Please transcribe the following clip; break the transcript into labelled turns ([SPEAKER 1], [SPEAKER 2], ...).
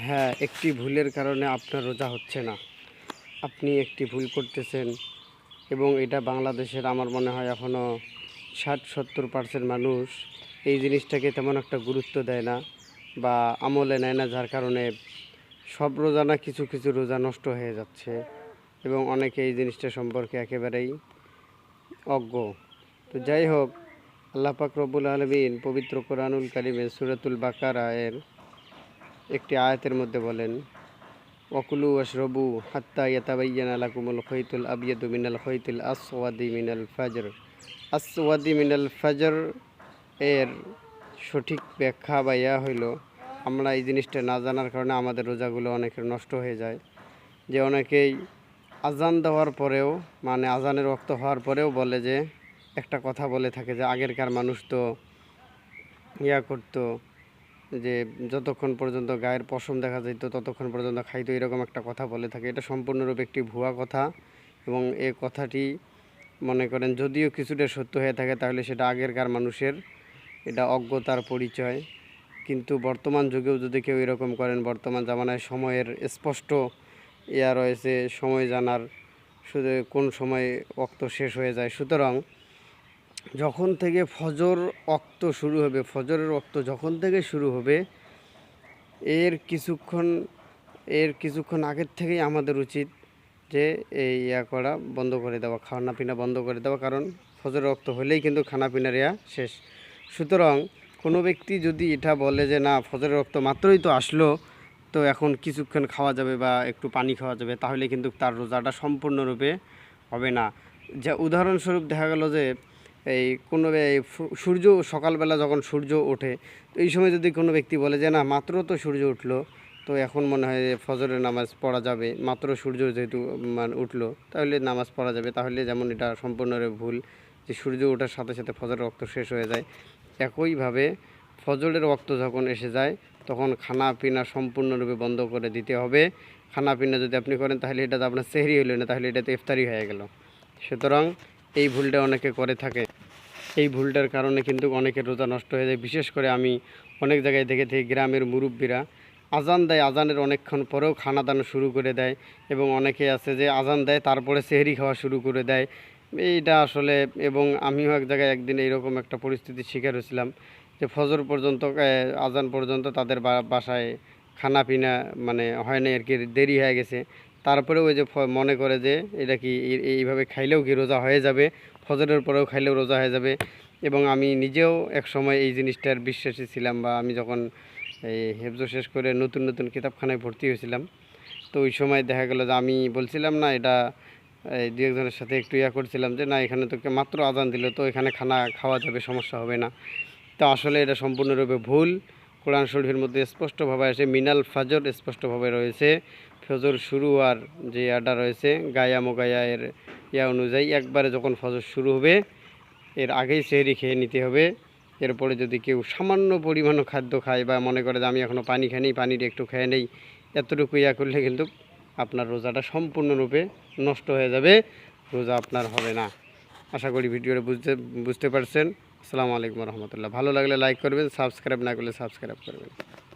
[SPEAKER 1] হ্যাঁ, একটি ভুলের কারণে আপনার রোজা হচ্ছে না। আপনি একটি ভুল করতেছেন এবং এটা বাংলাদেশের আমার মনে হয় এখনও 60-70% মানুষ এই জিনিসটাকে তেমন একটা গুরুত্ব দেয় না বা আমলে নেয় না, যার কারণে সব রোজা না কিছু কিছু রোজা নষ্ট হয়ে যাচ্ছে এবং অনেকে এই জিনিসটা সম্পর্কে একেবারেই অজ্ঞ। তো যাই হোক, আল্লাহ পাক রব্বুল আলামিন পবিত্র কোরআনুল কারিমে সূরাতুল বাকারা এর একটি আয়াতের মধ্যে বলেন, ওয়াকুলু ওয়াশরাবু হাত্তা ইয়াতাবাইয়ানা লাকুমুল খাইতুল আবিয়াদু মিনাল খাইতিল আসওয়াদি মিনাল ফাজর এর সঠিক ব্যাখ্যা বা ইয়া হইল, আমরা এই জিনিসটা না জানার কারণে আমাদের রোজাগুলো অনেকের নষ্ট হয়ে যায়। যে অনেকেই আজান দেওয়ার পরেও, মানে আজানের ওয়াক্ত হওয়ার পরেও বলে যে, একটা কথা বলে থাকে যে আগেরকার মানুষ তো ইয়া করতো, যে যতক্ষণ পর্যন্ত গায়ের পশম দেখা যেত ততক্ষণ পর্যন্ত খাইতো, এরকম একটা কথা বলে থাকে। এটা সম্পূর্ণরূপে একটি ভুয়া কথা এবং এই কথাটি মনে করেন যদিও কিছুটা সত্য হয়ে থাকে তাহলে সেটা আগেরকার মানুষের এটা অজ্ঞতার পরিচয়। কিন্তু বর্তমান যুগেও যদি কেউ এরকম করেন, বর্তমান জামানায় সময়ের স্পষ্ট ইয়া রয়েছে, সময় জানার শুধু কোন সময় ওয়াক্ত শেষ হয়ে যায়। সুতরাং যখন থেকে ফজর ওয়াক্ত শুরু হবে, ফজরের ওয়াক্ত যখন থেকে শুরু হবে এর কিছুক্ষণ আগের থেকেই আমাদের উচিত যে এই ইয়া করা বন্ধ করে দেওয়া, খানা পিনা বন্ধ করে দেওয়া, কারণ ফজরের ওয়াক্ত হলেই কিন্তু খানা পিনার ইয়া শেষ। সুতরাং কোনো ব্যক্তি যদি এটা বলে যে না ফজরের ওয়াক্ত মাত্রই তো আসলো, তো এখন কিছুক্ষণ খাওয়া যাবে বা একটু পানি খাওয়া যাবে, তাহলে কিন্তু তার রোজাটা সম্পূর্ণরূপে হবে না। যা উদাহরণস্বরূপ দেখা গেল যে এই কোনো সূর্য সকালবেলা যখন সূর্য ওঠে, তো এই সময় যদি কোনো ব্যক্তি বলে যে না মাত্র তো সূর্য উঠলো, তো এখন মনে হয় ফজরের নামাজ পড়া যাবে, মাত্র সূর্য যেহেতু মানে উঠলো তাহলে নামাজ পড়া যাবে, তাহলে যেমন এটা সম্পূর্ণরূপে ভুল যে সূর্য ওঠার সাথে সাথে ফজরের ওয়াক্ত শেষ হয়ে যায়। একইভাবে ফজরের ওয়াক্ত যখন এসে যায় তখন খানা পিনা সম্পূর্ণরূপে বন্ধ করে দিতে হবে। খানা পিনা যদি আপনি করেন তাহলে এটা তো আপনার সেহরি হইল না, তাহলে এটা তো ইফতারি হয়ে গেল। সুতরাং এই ভুলটা অনেকে করে থাকে। এই ভুলটার কারণে কিন্তু অনেকের রোজা নষ্ট হয়ে যায়। বিশেষ করে আমি অনেক জায়গায় দেখে থাকি গ্রামের মুরব্বীরা আজান দেয়, আজানের অনেকক্ষণ পরেও খানা দানো শুরু করে দেয় এবং অনেকে আছে যে আজান দেয় তারপরে সেহরি খাওয়া শুরু করে দেয়। এইটা আসলে, এবং আমিও এক জায়গায় একদিন এইরকম একটা পরিস্থিতির শিকার হয়েছিলাম যে ফজর পর্যন্ত আজান পর্যন্ত তাদের বাসায় খানা পিনা মানে হয় না আর কি, দেরি হয়ে গেছে। তারপরে ওই যে মনে করে যে এটা কি এইভাবে খাইলেও কি রোজা হয়ে যাবে, ফজরের পরেও খাইলেও রোজা হয়ে যাবে। এবং আমি নিজেও এক সময় এই জিনিসটার বিশ্বাসী ছিলাম, বা আমি যখন এই হেফজ শেষ করে নতুন নতুন কিতাবখানায় ভর্তি হয়েছিলাম, তো ওই সময় দেখা গেল যে আমি বলছিলাম না এটা, এই দু একজনের সাথে একটু ইয়া করছিলাম যে না এখানে তো মাত্র আজান দিল, তো এখানে খানা খাওয়া যাবে, সমস্যা হবে না। তো আসলে এটা সম্পূর্ণরূপে ভুল। কোরআন শরীফের মধ্যে স্পষ্টভাবে আসে মিনাল ফাজর, স্পষ্টভাবে রয়েছে ফজর শুরু আর যে ইয়াটা রয়েছে গায়া মোগায়া এর ইয়া অনুযায়ী একবারে যখন ফজর শুরু হবে এর আগেই সেহরি খেয়ে নিতে হবে। এরপরে যদি কেউ সামান্য পরিমাণও খাদ্য খায় বা মনে করে যে আমি এখনও পানি খাইনি, পানিটা একটু খেয়ে নেই, এতটুকু ইয়া করলে কিন্তু আপনার রোজাটা সম্পূর্ণরূপে নষ্ট হয়ে যাবে, রোজা আপনার হবে না। আশা করি ভিডিওটা বুঝতে পারছেন। আসসালামু আলাইকুম রহমতুল্লাহ। ভালো লাগলে লাইক করবেন, সাবস্ক্রাইব না করলে সাবস্ক্রাইব করবেন।